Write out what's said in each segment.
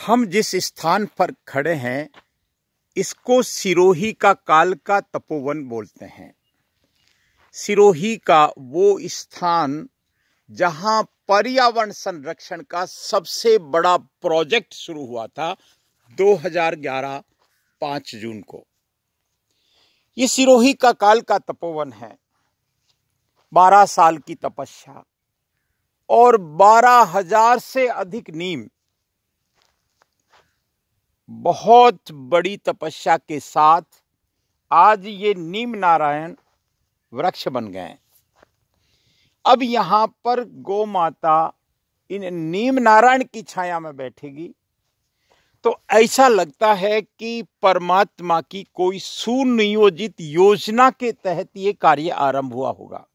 हम जिस स्थान पर खड़े हैं इसको सिरोही का काल का तपोवन बोलते हैं। सिरोही का वो स्थान जहां पर्यावरण संरक्षण का सबसे बड़ा प्रोजेक्ट शुरू हुआ था 2011 5 जून को। ये सिरोही का काल का तपोवन है। 12 साल की तपस्या और 12,000 से अधिक नीम, बहुत बड़ी तपस्या के साथ आज ये नीम नारायण वृक्ष बन गए। अब यहां पर गौ माता इन नीम नारायण की छाया में बैठेगी तो ऐसा लगता है कि परमात्मा की कोई सुनियोजित योजना के तहत ये कार्य आरंभ हुआ होगा।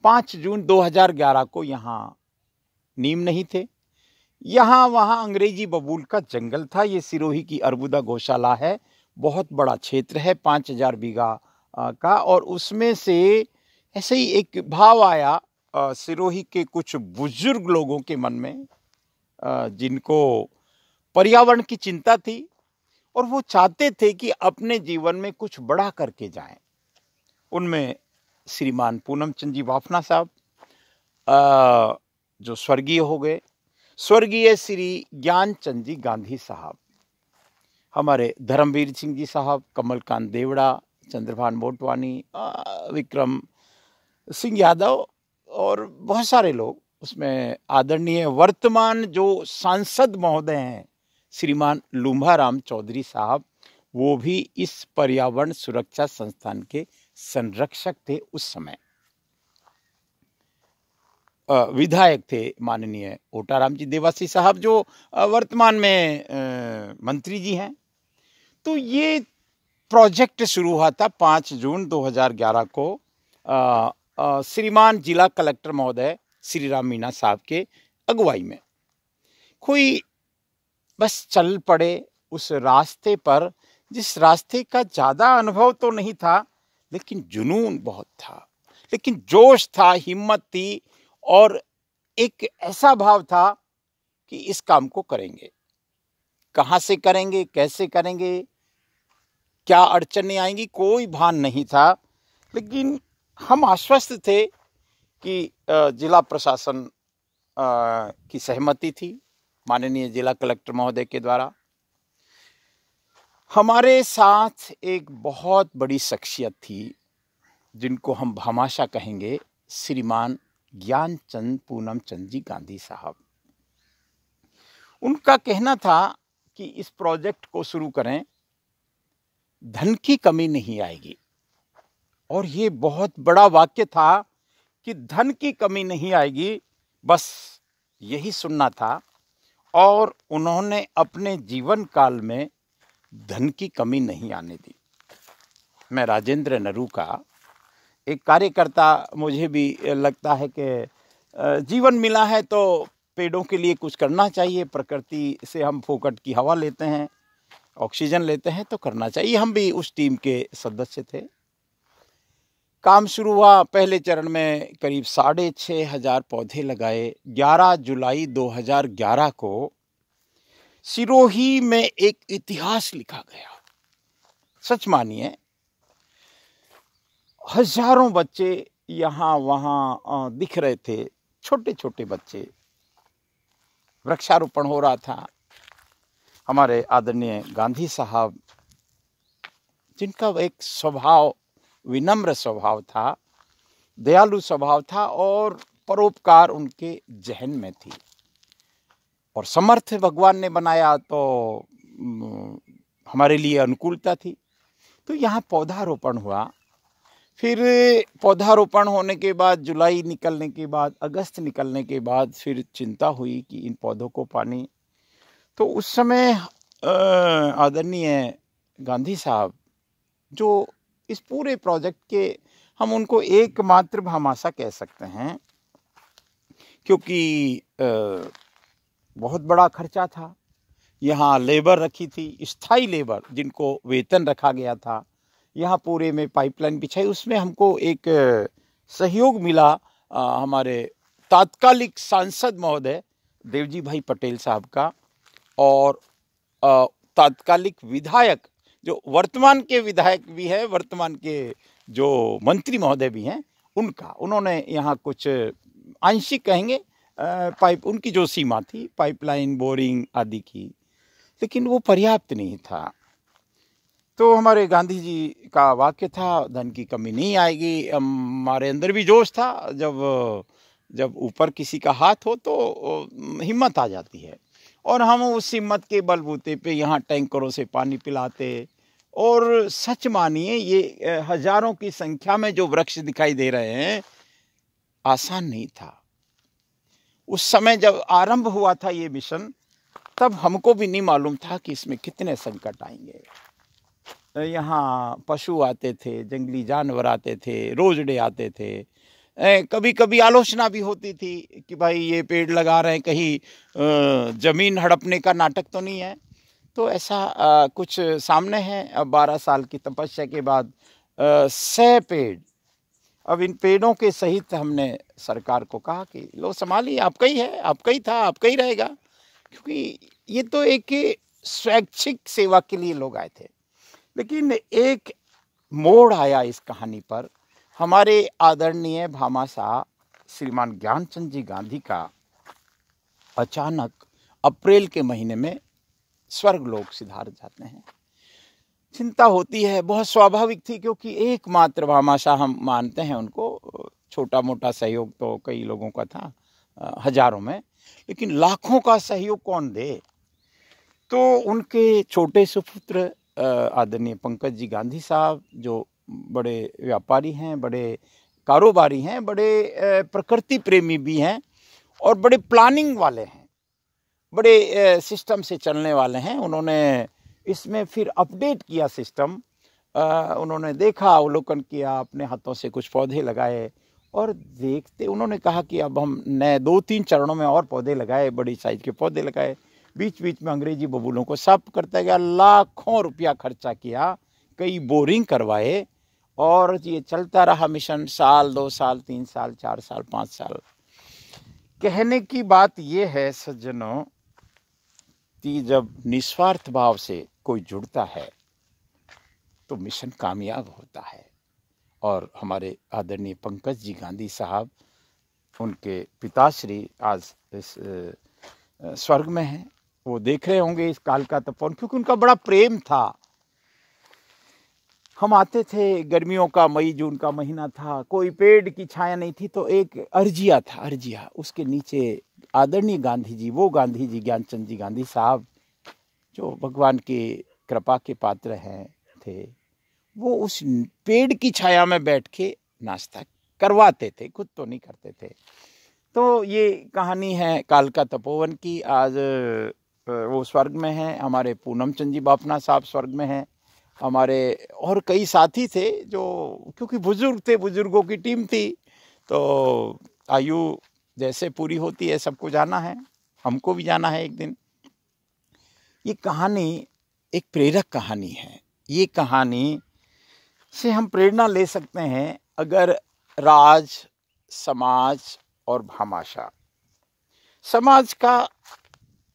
5 जून 2011 को यहां नीम नहीं थे। यहां वहां अंग्रेजी बबूल का जंगल था। ये सिरोही की अर्बुदा गौशाला है, बहुत बड़ा क्षेत्र है, 5000 बीघा का। और उसमें से ऐसे ही एक भाव आया सिरोही के कुछ बुजुर्ग लोगों के मन में, जिनको पर्यावरण की चिंता थी और वो चाहते थे कि अपने जीवन में कुछ बड़ा करके जाएं। उनमें श्रीमान पूनम चंद जी बाफना साहब, जो स्वर्गीय हो गए, स्वर्गीय श्री ज्ञानचंद जी गांधी साहब, हमारे धर्मवीर सिंह जी साहब, कमलकांत देवड़ा, चंद्रभान मोटवानी, विक्रम सिंह यादव और बहुत सारे लोग। उसमें आदरणीय वर्तमान जो सांसद महोदय हैं श्रीमान लुम्भाराम चौधरी साहब, वो भी इस पर्यावरण सुरक्षा संस्थान के संरक्षक थे। उस समय विधायक थे माननीय ओटाराम जी देवासी साहब, जो वर्तमान में मंत्री जी हैं। तो ये प्रोजेक्ट शुरू हुआ था 5 जून 2011 को श्रीमान जिला कलेक्टर महोदय श्री राम मीणा साहब के अगुवाई में। कोई बस चल पड़े उस रास्ते पर, जिस रास्ते का ज़्यादा अनुभव तो नहीं था, लेकिन जुनून बहुत था, लेकिन जोश था, हिम्मत थी और एक ऐसा भाव था कि इस काम को करेंगे। कहाँ से करेंगे, कैसे करेंगे, क्या अड़चनें आएंगी, कोई भान नहीं था। लेकिन हम आश्वस्त थे कि जिला प्रशासन की सहमति थी माननीय जिला कलेक्टर महोदय के द्वारा। हमारे साथ एक बहुत बड़ी शख्सियत थी जिनको हम भामाशाह कहेंगे, श्रीमान ज्ञानचंद पूनम चंद जी गांधी साहब। उनका कहना था कि इस प्रोजेक्ट को शुरू करें, धन की कमी नहीं आएगी। और ये बहुत बड़ा वाक्य था कि धन की कमी नहीं आएगी, बस यही सुनना था। और उन्होंने अपने जीवन काल में धन की कमी नहीं आने दी। मैं राजेंद्र नरू का एक कार्यकर्ता, मुझे भी लगता है कि जीवन मिला है तो पेड़ों के लिए कुछ करना चाहिए। प्रकृति से हम फोकट की हवा लेते हैं, ऑक्सीजन लेते हैं, तो करना चाहिए। हम भी उस टीम के सदस्य थे। काम शुरू हुआ। पहले चरण में करीब 6,500 पौधे लगाए। 11 जुलाई 2011 को सिरोही में एक इतिहास लिखा गया। सच मानिए, हजारों बच्चे यहाँ वहाँ दिख रहे थे, छोटे छोटे बच्चे। वृक्षारोपण हो रहा था। हमारे आदरणीय गांधी साहब, जिनका एक स्वभाव, विनम्र स्वभाव था, दयालु स्वभाव था और परोपकार उनके जहन में थी। और समर्थ भगवान ने बनाया तो हमारे लिए अनुकूलता थी। तो यहाँ पौधारोपण हुआ। फिर पौधारोपण होने के बाद, जुलाई निकलने के बाद, अगस्त निकलने के बाद फिर चिंता हुई कि इन पौधों को पानी। तो उस समय आदरणीय गांधी साहब, जो इस पूरे प्रोजेक्ट के, हम उनको एकमात्र भामाशाह कह सकते हैं, क्योंकि बहुत बड़ा खर्चा था। यहाँ लेबर रखी थी, स्थायी लेबर, जिनको वेतन रखा गया था। यहाँ पूरे में पाइपलाइन बिछाई। उसमें हमको एक सहयोग मिला हमारे तात्कालिक सांसद महोदय देवजी भाई पटेल साहब का, और तात्कालिक विधायक जो वर्तमान के विधायक भी है, वर्तमान के जो मंत्री महोदय भी हैं, उन्होंने यहाँ कुछ आंशिक कहेंगे पाइप, उनकी जो सीमा थी पाइपलाइन बोरिंग आदि की, लेकिन वो पर्याप्त नहीं था। तो हमारे गांधी जी का वाक्य था, धन की कमी नहीं आएगी। हमारे अंदर भी जोश था, जब ऊपर किसी का हाथ हो तो हिम्मत आ जाती है, और हम उस हिम्मत के बलबूते पे यहाँ टैंकरों से पानी पिलाते। और सच मानिए, ये हजारों की संख्या में जो वृक्ष दिखाई दे रहे हैं, आसान नहीं था। उस समय जब आरंभ हुआ था ये मिशन, तब हमको भी नहीं मालूम था कि इसमें कितने संकट आएंगे। यहाँ पशु आते थे, जंगली जानवर आते थे, रोजड़े आते थे, कभी कभी आलोचना भी होती थी कि भाई ये पेड़ लगा रहे हैं, कहीं जमीन हड़पने का नाटक तो नहीं है। तो ऐसा कुछ सामने है। अब 12 साल की तपस्या के बाद 100 पेड़, अब इन पेड़ों के सहित हमने सरकार को कहा कि लो संभालिए, आपका ही है, आपका ही था, आपका ही रहेगा, क्योंकि ये तो एक स्वैच्छिक सेवा के लिए लोग आए थे। लेकिन एक मोड़ आया इस कहानी पर। हमारे आदरणीय भामाशाह श्रीमान ज्ञानचंद जी गांधी का अचानक अप्रैल के महीने में स्वर्गलोक सिधार जाते हैं। चिंता होती है, बहुत स्वाभाविक थी, क्योंकि एकमात्र भामाशाह हम मानते हैं उनको। छोटा मोटा सहयोग तो कई लोगों का था, हजारों में, लेकिन लाखों का सहयोग कौन दे। तो उनके छोटे सुपुत्र आदरणीय पंकज जी गांधी साहब, जो बड़े व्यापारी हैं, बड़े कारोबारी हैं, बड़े प्रकृति प्रेमी भी हैं, और बड़े प्लानिंग वाले हैं, बड़े सिस्टम से चलने वाले हैं। उन्होंने इसमें फिर अपडेट किया सिस्टम। उन्होंने देखा, अवलोकन किया, अपने हाथों से कुछ पौधे लगाए, और देखते उन्होंने कहा कि अब हम नए 2-3 चरणों में और पौधे लगाए, बड़ी साइज के पौधे लगाए। बीच बीच में अंग्रेजी बबूलों को साफ करता गया, लाखों रुपया खर्चा किया, कई बोरिंग करवाए, और ये चलता रहा मिशन। साल, 2 साल, 3 साल, 4 साल, 5 साल। कहने की बात ये है सज्जनों, कि जब निस्वार्थ भाव से कोई जुड़ता है तो मिशन कामयाब होता है। और हमारे आदरणीय पंकज जी गांधी साहब, उनके पिताश्री आज इस स्वर्ग में हैं। वो देख रहे होंगे इस काल का तपोवन, क्योंकि उनका बड़ा प्रेम था। हम आते थे, गर्मियों का मई जून का महीना था, कोई पेड़ की छाया नहीं थी, तो एक अर्जिया था, अर्जिया, उसके नीचे आदरणीय गांधी जी, वो गांधी जी ज्ञानचंद जी गांधी साहब, जो भगवान की कृपा के पात्र हैं थे, वो उस पेड़ की छाया में बैठ के नाश्ता करवाते थे, खुद तो नहीं करते थे। तो ये कहानी है काल का तपोवन की। आज वो स्वर्ग में हैं, हमारे पूनम चंद जी बापना साहब स्वर्ग में हैं, हमारे और कई साथी थे जो, क्योंकि बुजुर्ग थे, बुजुर्गों की टीम थी, तो आयु जैसे पूरी होती है सबको जाना है, हमको भी जाना है एक दिन। ये कहानी एक प्रेरक कहानी है। ये कहानी से हम प्रेरणा ले सकते हैं। अगर राज, समाज और भामाशाह, समाज का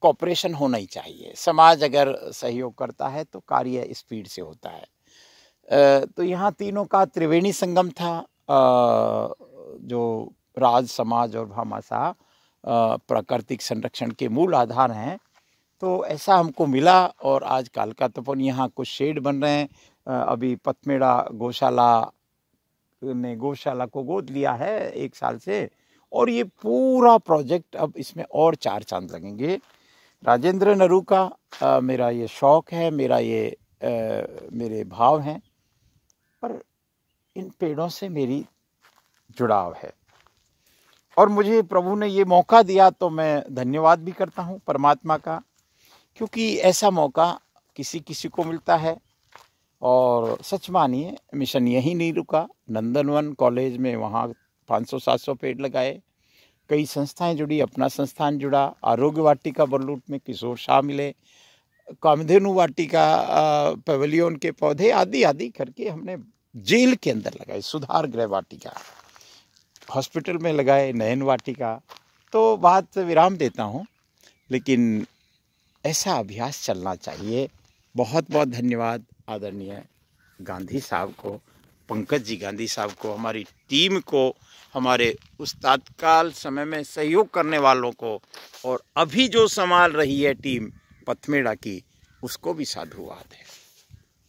कॉपरेशन होना ही चाहिए। समाज अगर सहयोग करता है तो कार्य स्पीड से होता है। तो यहाँ तीनों का त्रिवेणी संगम था। जो राज, समाज और भामाशाह प्राकृतिक संरक्षण के मूल आधार हैं। तो ऐसा हमको मिला, और आज काल का तपोवन यहाँ कुछ शेड बन रहे हैं। अभी पथमेड़ा गौशाला ने गौशाला को गोद लिया है 1 साल से, और ये पूरा प्रोजेक्ट, अब इसमें और 4 चांद लगेंगे। राजेंद्र नरू का मेरा ये शौक है, मेरे भाव हैं, पर इन पेड़ों से मेरी जुड़ाव है, और मुझे प्रभु ने ये मौका दिया, तो मैं धन्यवाद भी करता हूँ परमात्मा का, क्योंकि ऐसा मौका किसी किसी को मिलता है। और सच मानिए, मिशन यही नहीं रुका। नंदनवन कॉलेज में वहाँ 500-700 पेड़ लगाए, कई संस्थाएं जुड़ी, अपना संस्थान जुड़ा, आरोग्य वाटिका बरलूट में किशोर शाह मिले, कामधेनु वाटिका पवेलियन के पौधे आदि आदि करके हमने जेल के अंदर लगाए, सुधार गृह वाटिका हॉस्पिटल में लगाए, नयन वाटिका। तो बात विराम देता हूँ, लेकिन ऐसा अभ्यास चलना चाहिए। बहुत बहुत धन्यवाद आदरणीय गांधी साहब को, पंकज जी गांधी साहब को, हमारी टीम को, हमारे उस तात्काल समय में सहयोग करने वालों को, और अभी जो संभाल रही है टीम पथमेड़ा की, उसको भी साधुवाद है।